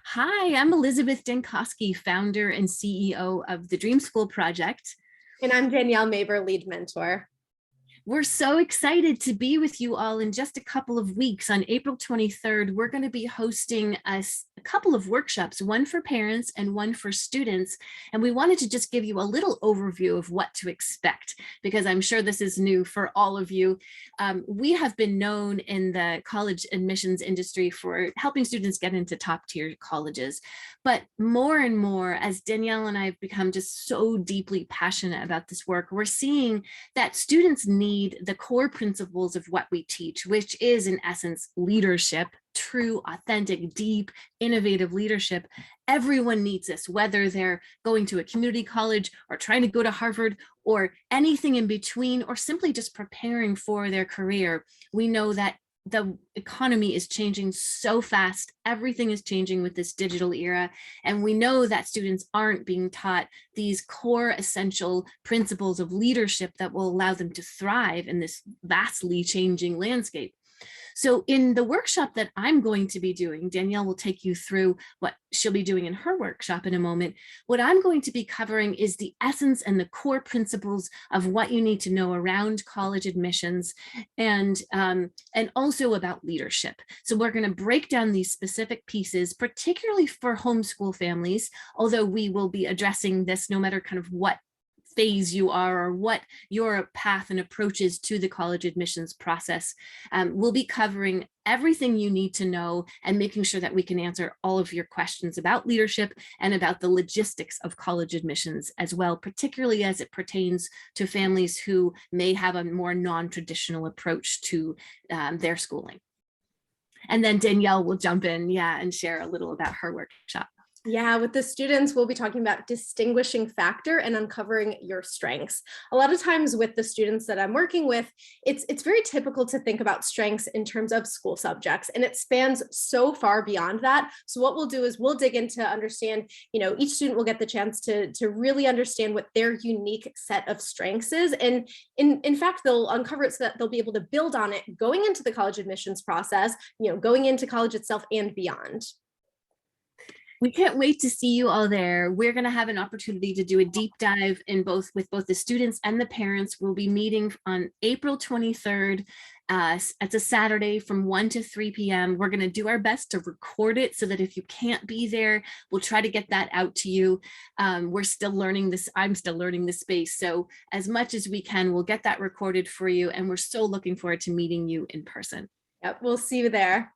Hi, I'm Elizabeth Denkowski, founder and CEO of the Dream School Project. And I'm Danielle Maber, lead mentor. We're so excited to be with you all in just a couple of weeks. On April 23rd, we're going to be hosting a couple of workshops, one for parents and one for students. And we wanted to just give you a little overview of what to expect, because I'm sure this is new for all of you. We have been known in the college admissions industry for helping students get into top tier colleges. But more and more, as Danielle and I have become just so deeply passionate about this work, we're seeing that students need the core principles of what we teach, which is in essence leadership, true, authentic, deep, innovative leadership. Everyone needs this, whether they're going to a community college or trying to go to Harvard or anything in between, or simply just preparing for their career. We know that the economy is changing so fast. Everything is changing with this digital era. And we know that students aren't being taught these core essential principles of leadership that will allow them to thrive in this vastly changing landscape. So in the workshop that I'm going to be doing, Danielle will take you through what she'll be doing in her workshop in a moment. What I'm going to be covering is the essence and the core principles of what you need to know around college admissions and also about leadership. So we're going to break down these specific pieces, particularly for homeschool families, although we will be addressing this no matter kind of what phase you are or what your path and approach is to the college admissions process. We'll be covering everything you need to know and making sure that we can answer all of your questions about leadership and about the logistics of college admissions as well, particularly as it pertains to families who may have a more non-traditional approach to their schooling. And then Danielle will jump in, and share a little about her workshop. Yeah, with the students, we'll be talking about distinguishing factor and uncovering your strengths. A lot of times with the students that I'm working with, it's very typical to think about strengths in terms of school subjects, and it spans so far beyond that. So what we'll do is we'll dig into understand, each student will get the chance to really understand what their unique set of strengths is. And in fact, they'll uncover it so that they'll be able to build on it going into the college admissions process, going into college itself and beyond. We can't wait to see you all there. We're going to have an opportunity to do a deep dive with both the students and the parents. We'll be meeting on April 23rd. It's a Saturday from 1 to 3 p.m. We're going to do our best to record it so that if you can't be there, we'll try to get that out to you. We're still learning this. I'm still learning this space. So as much as we can, we'll get that recorded for you. And we're so looking forward to meeting you in person. Yep, we'll see you there.